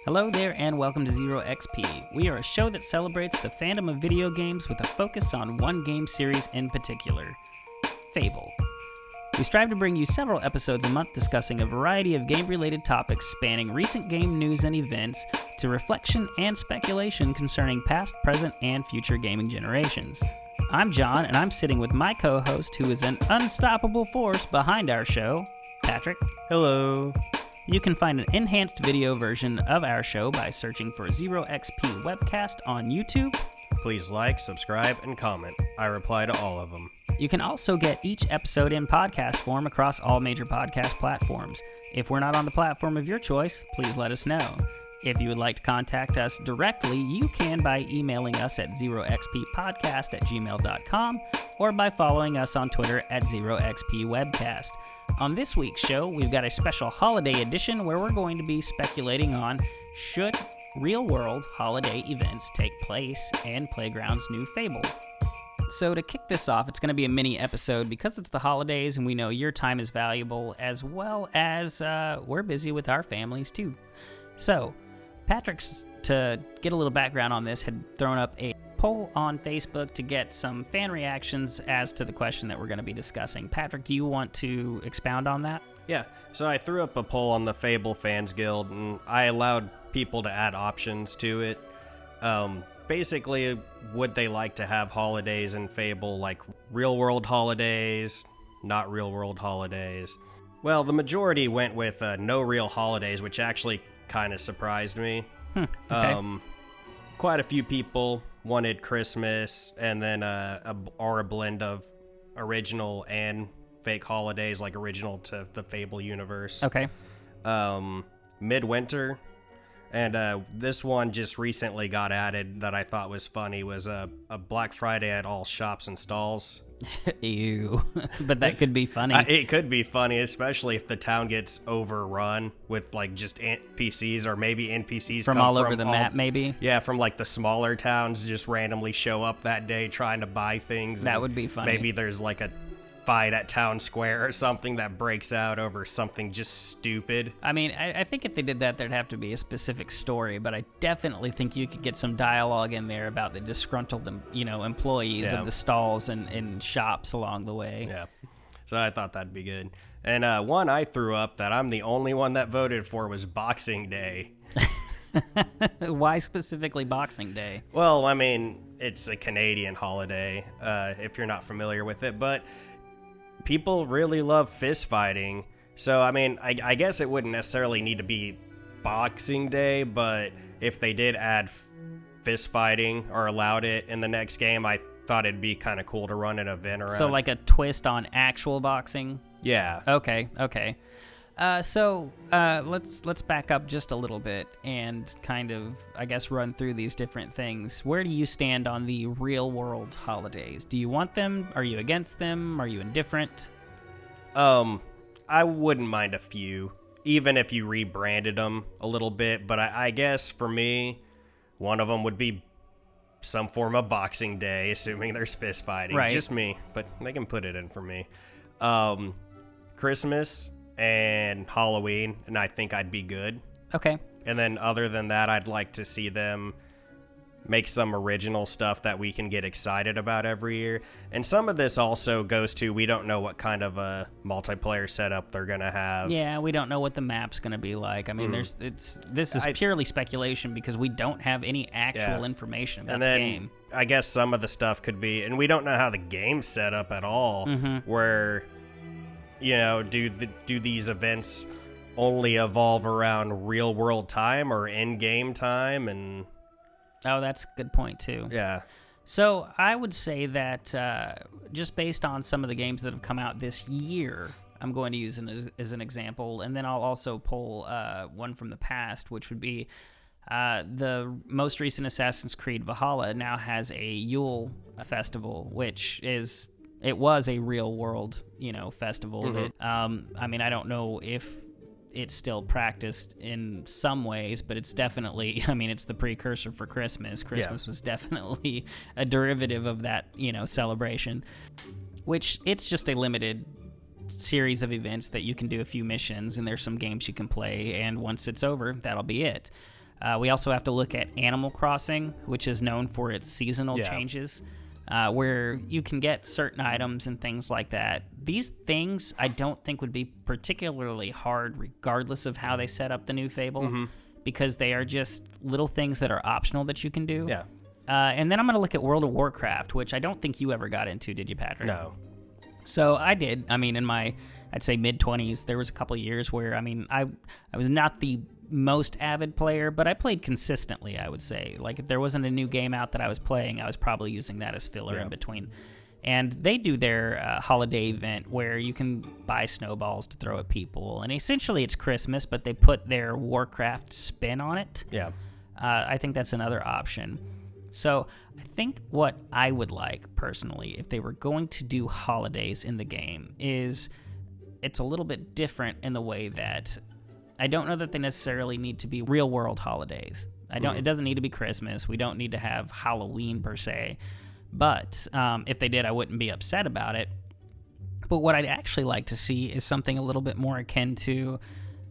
Hello there and welcome to ZeroXp. We are a show that celebrates the fandom of video games with a focus on one game series in particular, Fable. We strive to bring you several episodes a month discussing a variety of game-related topics spanning recent game news and events to reflection and speculation concerning past, present, and future gaming generations. I'm John, and I'm sitting with my co-host who is an unstoppable force behind our show, Patrick. Hello. You can find an enhanced video version of our show by searching for ZeroXp Webcast on YouTube. Please like, subscribe, and comment. I reply to all of them. You can also get each episode in podcast form across all major podcast platforms. If we're not on the platform of your choice, please let us know. If you would like to contact us directly, you can by emailing us at zeroxppodcast@gmail.com or by following us on Twitter at ZeroXpWebcast. On this week's show, we've got a special holiday edition where we're going to be speculating on should real-world holiday events take place in Playgrounds' new Fable. So to kick this off, it's going to be a mini episode because it's the holidays and we know your time is valuable as well as we're busy with our families too. So Patrick's, to get a little background on this, had thrown up a poll on Facebook to get some fan reactions as to the question that we're going to be discussing. Patrick, do you want to expound on that? Yeah, so I threw up a poll on the Fable Fans Guild, and I allowed people to add options to it. Basically, would they like to have holidays in Fable, like real-world holidays, not real-world holidays? Well, the majority went with no real holidays, which actually kind of surprised me. Okay. Quite a few people wanted Christmas and then a blend of original and fake holidays, like original to the Fable universe. Okay. Midwinter, and this one just recently got added that I thought was funny was a Black Friday at all shops and stalls. Ew. But that could be funny. It could be funny, especially if the town gets overrun with like just NPCs, or maybe NPCs from come all over the map, maybe. Yeah, from like the smaller towns just randomly show up that day trying to buy things. That would be funny. Maybe there's like a fight at town square or something that breaks out over something just stupid. I mean, I think if they did that, there'd have to be a specific story, but I definitely think you could get some dialogue in there about the disgruntled, employees of the stalls and shops along the way. Yeah, so I thought that'd be good. And one I threw up that I'm the only one that voted for was Boxing Day. Why specifically Boxing Day? Well, I mean, it's a Canadian holiday, if you're not familiar with it, but people really love fist fighting. So, I mean, I guess it wouldn't necessarily need to be Boxing Day, but if they did add fist fighting or allowed it in the next game, I thought it'd be kind of cool to run an event around. So, like a twist on actual boxing? Yeah. Okay. So let's back up just a little bit and kind of, I guess, run through these different things. Where do you stand on the real-world holidays? Do you want them? Are you against them? Are you indifferent? I wouldn't mind a few, even if you rebranded them a little bit. But I guess for me, one of them would be some form of Boxing Day, assuming there's fist fighting. Right. Just me, but they can put it in for me. Christmas and Halloween, and I think I'd be good. Okay. And then other than that, I'd like to see them make some original stuff that we can get excited about every year. And some of this also goes to, we don't know what kind of a multiplayer setup they're going to have. Yeah, we don't know what the map's going to be like. I mean, this is purely speculation because we don't have any actual information about the game. I guess some of the stuff could be, and we don't know how the game's set up at all, where, do these events only evolve around real world time or in-game time? And oh, that's a good point too. Yeah. So I would say that just based on some of the games that have come out this year, I'm going to use as an example, and then I'll also pull one from the past, which would be the most recent Assassin's Creed Valhalla now has a Yule festival, which was a real world, festival that, I mean, I don't know if it's still practiced in some ways, but it's definitely, I mean, it's the precursor for Christmas. Christmas was definitely a derivative of that, celebration, which it's just a limited series of events that you can do a few missions, and there's some games you can play, and once it's over, that'll be it. We also have to look at Animal Crossing, which is known for its seasonal changes, where you can get certain items and things like that. These things I don't think would be particularly hard regardless of how they set up the new Fable, because they are just little things that are optional that you can do. Yeah. And then I'm going to look at World of Warcraft, which I don't think you ever got into, did you, Patrick? No. So I did. I mean, in my, I'd say mid-20s, there was a couple of years where, I mean, I was not the most avid player, but I played consistently, I would say. Like, if there wasn't a new game out that I was playing, I was probably using that as filler in between. And they do their holiday event where you can buy snowballs to throw at people. And essentially it's Christmas, but they put their Warcraft spin on it. Yeah. I think that's another option. So I think what I would like, personally, if they were going to do holidays in the game, is it's a little bit different in the way that I don't know that they necessarily need to be real-world holidays. It doesn't need to be Christmas. We don't need to have Halloween, per se. But if they did, I wouldn't be upset about it. But what I'd actually like to see is something a little bit more akin to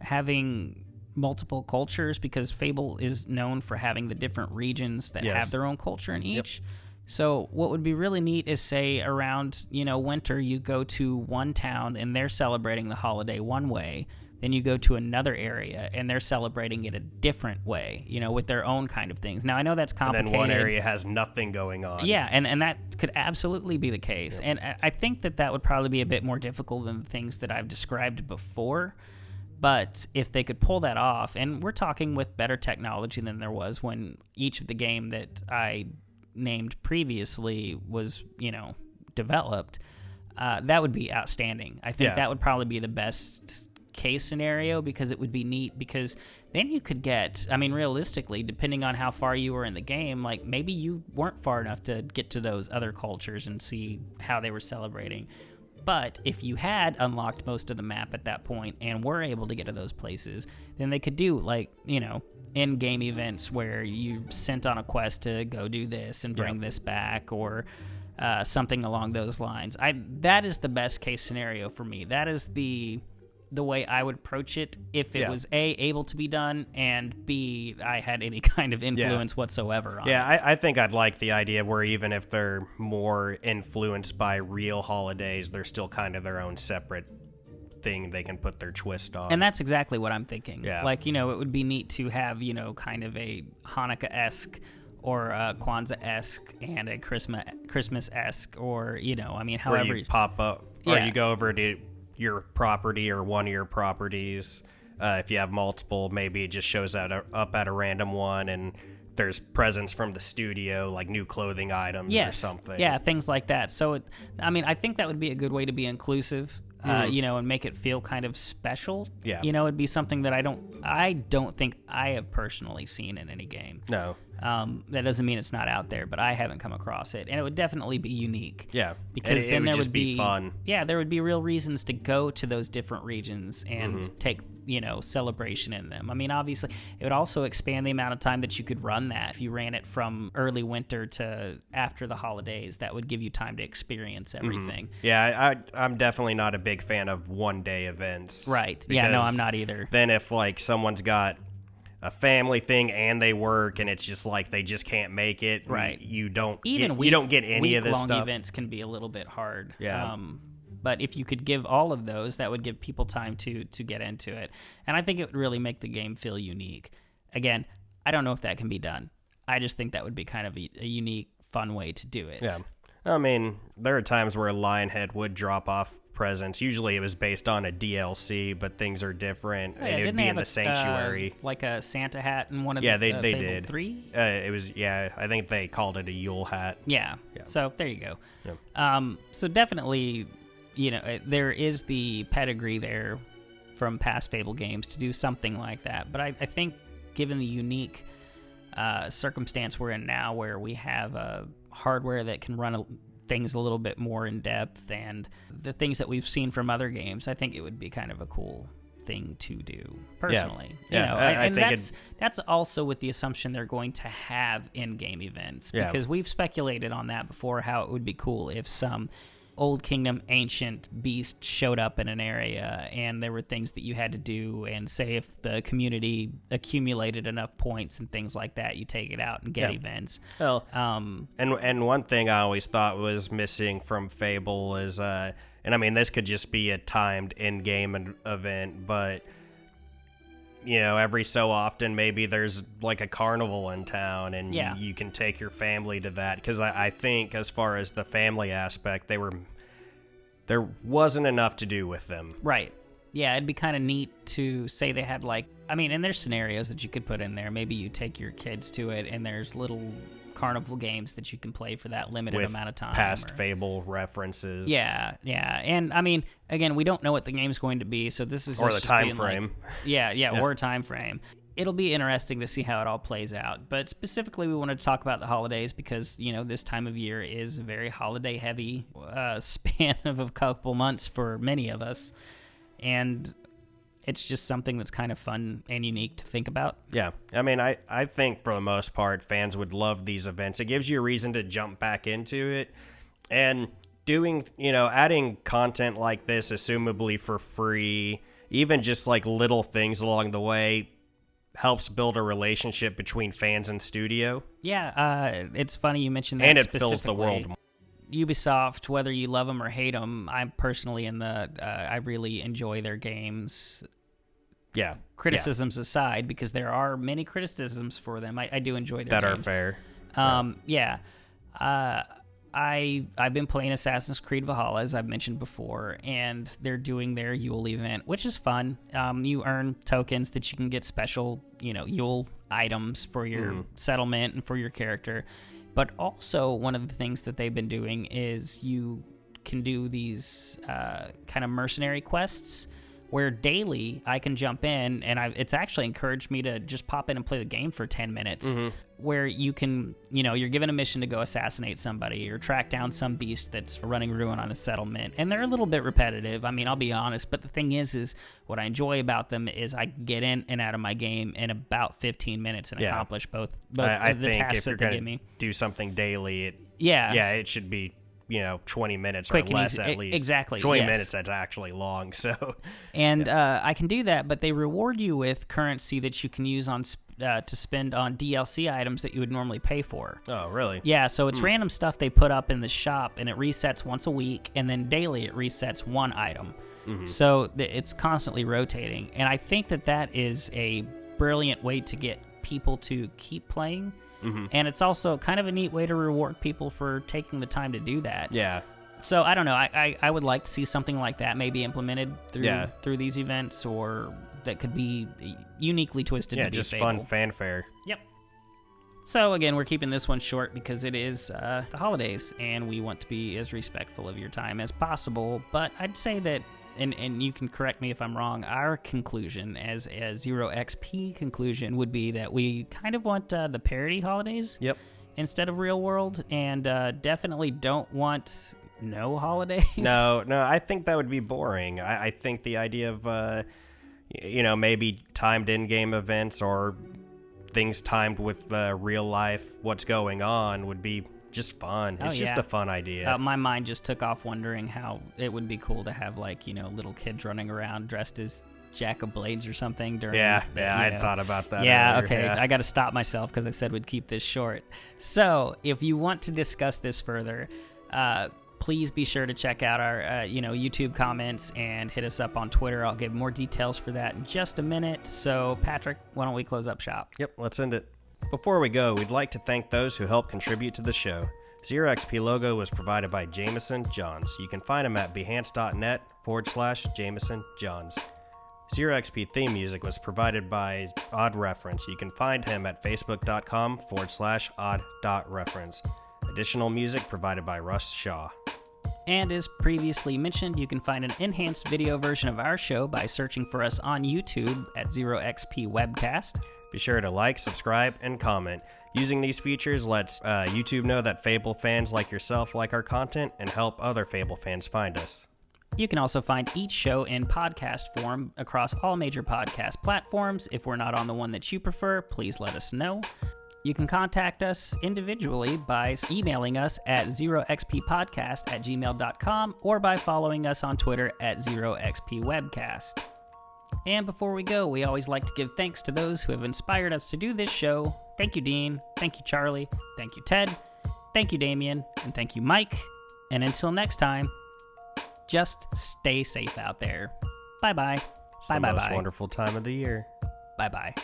having multiple cultures, because Fable is known for having the different regions that have their own culture in each. Yep. So what would be really neat is, say, around, winter, you go to one town and they're celebrating the holiday one way. Then you go to another area and they're celebrating it a different way, with their own kind of things. Now, I know that's complicated. And then one area has nothing going on. Yeah, and that could absolutely be the case. Yep. And I think that would probably be a bit more difficult than the things that I've described before. But if they could pull that off, and we're talking with better technology than there was when each of the game that I named previously was, developed, that would be outstanding. I think that would probably be the best case scenario, because it would be neat, because then you could get, I mean, realistically, depending on how far you were in the game, like maybe you weren't far enough to get to those other cultures and see how they were celebrating. But if you had unlocked most of the map at that point and were able to get to those places, then they could do, like, in-game events where you sent on a quest to go do this and bring this back, or something along those lines. That is the best case scenario for me. That is the way I would approach it if it was A, able to be done, and B, I had any kind of influence whatsoever on it. I think I'd like the idea where even if they're more influeed by real holidays, they're still kind of their own separate thing they can put their twist on. And that's exactly what I'm thinking. Yeah. Like, it would be neat to have, kind of a Hanukkah-esque or a Kwanzaa-esque and a Christmas-esque, or, however. Where you pop up, or you go over to your property or one of your properties. If you have multiple, maybe it just shows up at a random one, and there's presents from the studio, like new clothing items or something. Yeah, things like that. So, I think that would be a good way to be inclusive, and make it feel kind of special. Yeah. It'd be something that I don't think I have personally seen in any game. No. That doesn't mean it's not out there, but I haven't come across it, and it would definitely be unique. Yeah, because then there would be fun. Yeah, there would be real reasons to go to those different regions and take celebration in them. Obviously, it would also expand the amount of time that you could run that. If you ran it from early winter to after the holidays, that would give you time to experience everything. Yeah, I'm definitely not a big fan of one-day events. Right. Yeah, no, I'm not either. Then if someone's got a family thing and they work, and it's just like they just can't make it. Right. You don't get any of this stuff. Week-long events can be a little bit hard. Yeah. But if you could give all of those, that would give people time to get into it. And I think it would really make the game feel unique. Again, I don't know if that can be done. I just think that would be kind of a unique, fun way to do it. Yeah. There are times where Lionhead would drop off presents. Usually it was based on a DLC, but things are different, and it would be in the sanctuary. Like a Santa hat in one of they Fable did. 3? It was, I think they called it a Yule hat. Yeah. So there you go. Yeah. So definitely, there is the pedigree there from past Fable games to do something like that. But I think given the unique circumstance we're in now, where we have hardware that can run things a little bit more in depth, and the things that we've seen from other games, I think it would be kind of a cool thing to do personally. I think that's also with the assumption they're going to have in-game events, because we've speculated on that before, how it would be cool if some Old Kingdom ancient beast showed up in an area, and there were things that you had to do, and say if the community accumulated enough points and things like that, you take it out and get events. Well, and one thing I always thought was missing from Fable is, and I mean, this could just be a timed in-game event, but every so often maybe there's like a carnival in town, and you can take your family to that, because I think as far as the family aspect, there wasn't enough to do with them. Right. Yeah, it'd be kind of neat to say they had and there's scenarios that you could put in there. Maybe you take your kids to it, and there's little carnival games that you can play for that limited amount of time. Past Fable references. Yeah. And I mean, again, we don't know what the game's going to be, so this is or the time frame. Or a time frame. It'll be interesting to see how it all plays out. But specifically, we wanted to talk about the holidays because, this time of year is a very holiday-heavy span of a couple months for many of us. And it's just something that's kind of fun and unique to think about. Yeah. I mean, I think for the most part, fans would love these events. It gives you a reason to jump back into it. And doing, adding content like this, assumably for free, even just like little things along the way, helps build a relationship between fans and studio. Yeah, it's funny you mentioned that. And it fills the world. Ubisoft, whether you love them or hate them, I'm personally I really enjoy their games. Yeah. Criticisms aside, because there are many criticisms for them, I do enjoy their games. That are fair. I've been playing Assassin's Creed Valhalla, as I've mentioned before, and they're doing their Yule event, which is fun. You earn tokens that you can get special, Yule items for your settlement and for your character. But also, one of the things that they've been doing is you can do these kind of mercenary quests where daily I can jump in, and it's actually encouraged me to just pop in and play the game for 10 minutes, where you can, you're given a mission to go assassinate somebody or track down some beast that's running ruin on a settlement. And they're a little bit repetitive. I mean, I'll be honest, but the thing is what I enjoy about them is I can get in and out of my game in about 15 minutes and accomplish both the tasks that they give me. Do something daily, it should be 20 minutes quick or less easy. At least. Exactly. 20 minutes, that's actually long. So, and I can do that, but they reward you with currency that you can use to spend on DLC items that you would normally pay for. Oh, really? Yeah, so it's random stuff they put up in the shop, and it resets once a week, and then daily it resets one item. So it's constantly rotating, and I think that is a brilliant way to get people to keep playing. And it's also kind of a neat way to reward people for taking the time to do that. Yeah. So I don't know. I would like to see something like that maybe implemented through these events, or that could be uniquely twisted. Yeah, to be just Fable. fun fanfare. Yep. So again, we're keeping this one short because it is the holidays, and we want to be as respectful of your time as possible. But I'd say that, and you can correct me if I'm wrong, our conclusion as a ZeroXp conclusion would be that we kind of want the parody holidays instead of real world, and definitely don't want no holidays. No, I think that would be boring. I think the idea of, maybe timed in-game events or things timed with real life, what's going on, would be just fun. It's just a fun idea. My mind just took off wondering how it would be cool to have little kids running around dressed as Jack of Blades or something during. I thought about that. Yeah, earlier. okay. I got to stop myself because I said we'd keep this short. So if you want to discuss this further, please be sure to check out our YouTube comments and hit us up on Twitter. I'll give more details for that in just a minute. So Patrick, why don't we close up shop? Yep, let's end it. Before we go, we'd like to thank those who helped contribute to the show. ZeroXp logo was provided by Jameson Johns. You can find him at behance.net/Jameson Johns. ZeroXp theme music was provided by Odd Reference. You can find him at facebook.com/odd.reference. Additional music provided by Russ Shaw. And as previously mentioned, you can find an enhanced video version of our show by searching for us on YouTube at ZeroXp Webcast. Be sure to like, subscribe, and comment. Using these features lets YouTube know that Fable fans like yourself like our content and help other Fable fans find us. You can also find each show in podcast form across all major podcast platforms. If we're not on the one that you prefer, please let us know. You can contact us individually by emailing us at zeroxppodcast@gmail.com or by following us on Twitter at ZeroXpWebcast. And before we go, we always like to give thanks to those who have inspired us to do this show. Thank you, Dean. Thank you, Charlie. Thank you, Ted. Thank you, Damien. And thank you, Mike. And until next time, just stay safe out there. Bye-bye. It's the most wonderful time of the year. Bye-bye.